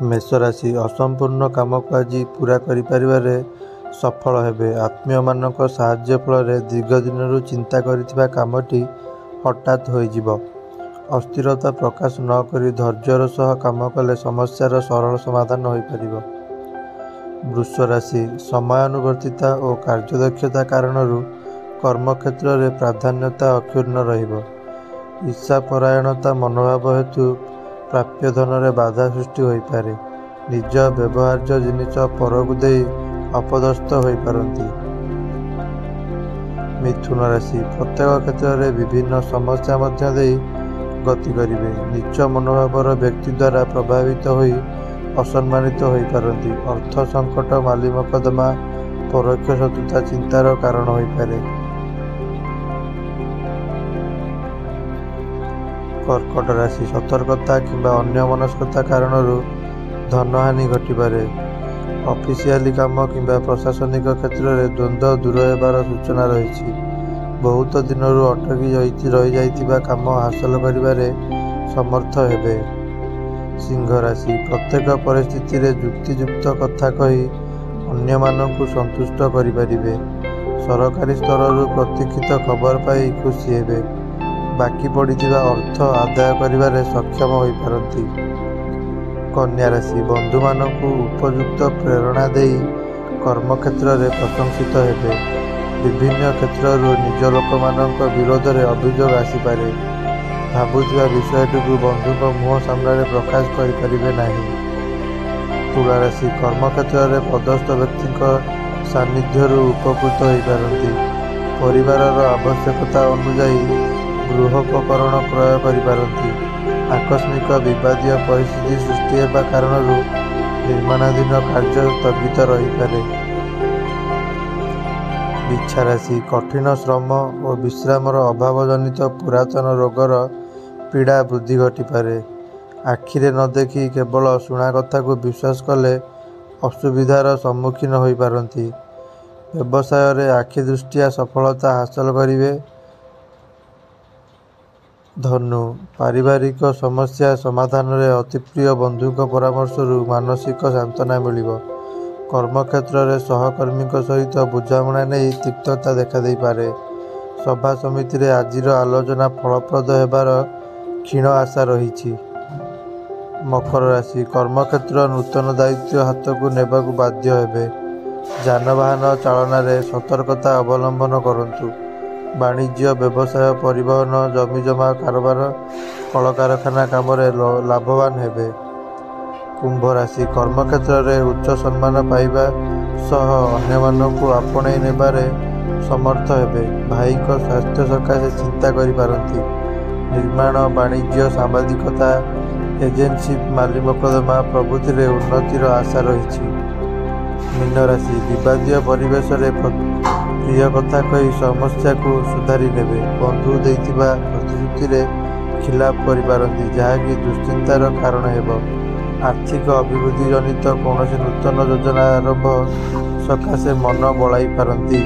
मेष राशि असंपूर्ण काम को आज पूरा करिपारिबारे सफल हेबे। आत्मीय मानक साहाय्य फल दीर्घ दिन चिंता करिथिबा कामटी हठात होइजिबो। अस्थिरता प्रकाश न करी धैर्यर सह काम कले समस्यार सरल समाधान हो पारिबो। वृष राशि समयानुवर्तिता और कार्यदक्षता कारणरू कर्मक्षेत्र में प्राधान्यता अक्षुण्ण रहिबो। ईर्षापरायणता मनोभाव हेतु प्राप्य धन में बाधा सृष्टि हो पारे। निज व्यवहार्य जिनिस परकु दे अपदस्थ हो पारती। मिथुन राशि प्रत्येक क्षेत्र में विभिन्न समस्या मध्य दे गति करिवे। नीच मनोभावर व्यक्ति द्वारा प्रभावित हो असम्मानित हो पारती। अर्थ संकट माली मकदमा परोक्ष शत्रुता चिंतार कारण हो पारे। कर्कट राशि सतर्कता किंबा अन्यमनस्कता कारण धनहानि घटिपारे। ऑफिशियली काम किंबा प्रशासनिक क्षेत्र में द्वंद्व दूर होबार सूचना रही। बहुत दिन अटकी रही जाइतिबा काम हासिल करिबारे समर्थ हेबे। सिंह राशि प्रत्येक परिस्थिति रे युक्तियुक्त कथा कही अन्य मानकु संतुष्ट करिपारिबे। सरकारी स्तर प्रतीक्षित खबर पाई खुशी हेबे। बाकी पड़िथिबा अर्थ आदाय करिबारे सक्षम हो पारती। कन्या राशि बंधु मानकु उपयुक्त प्रेरणा देई कर्मक्षेत्र में प्रशंसित हेबे। विभिन्न क्षेत्र निज लोक मानक विरोध में अभियोग आसीपारे। भावुथिबा विषयटी बंधु मुह सामने प्रकाश करिपारिबे नाही। तुला राशि कर्मक्षेत्र में पदस्थ व्यक्ति सानिध्यरु उपकृत हो पारती। परिवार आवश्यकता अनुजाई गृहोपकरण क्रय करिपारती। आकस्मिक विवादीय परिस्थिति सृष्टि होगा कारण निर्माणाधीन कार्य स्थगित रही पारे। बिच्छा राशि कठिन श्रम और विश्रामर अभाव जनित पुरातन रोगर पीड़ा वृद्धि घटिपारे। आखिरे न देखी केवल शुणा कथा को विश्वास कले असुविधार सम्मुखीन हो पारती। व्यवसाय रे आखि दृष्टिया सफलता हासिल करिवे। धनु पारिवारिक समस्या समाधान में अति प्रिय बंधु परामर्श मानसिक सांत्वना मिलिबो। कर्मक्षेत्र में सहकर्मी सहित बुझामणा नहीं तिक्तता देखा दे पारे। सभा समिति रे आजिर आलोचना फलप्रद हेबार क्षीण आशा रही। मकर राशि कर्मक्षेत्र नूतन दायित्व हाथ को नेबाकू बाध्य हेबे। जानवाहन चालना रे सतर्कता अवलंबन करंतु। वाणिज्य व्यवसाय परिवहन जमीजमा कारोबार कल कारखाना काम लाभवान हेबे। कुंभ राशि कर्मक्षेत्र में उच्च सम्मान पाइबा सह अन्य मानकु आपणे नेबारे समर्थ हेबे। भाई को स्वास्थ्य सकाशे चिंता करि पारंती। निर्माण वाणिज्य सांबादिकता एजेंसी माली मकदमा प्रभृति में उन्नतिर आशा रही। मीन राशि विवादीय परिवेश प्रिय कथा कही समस्या को सुधारी नेबे। बंधु देइतिबा प्रतिश्रुति रे खिलाफ करिपारती जहाँकि दुश्चिंतार कारण हेबो। आर्थिक अभिवृद्धि जनित कौन नूतन योजना आरंभ सकाशे मन बलाई पारती।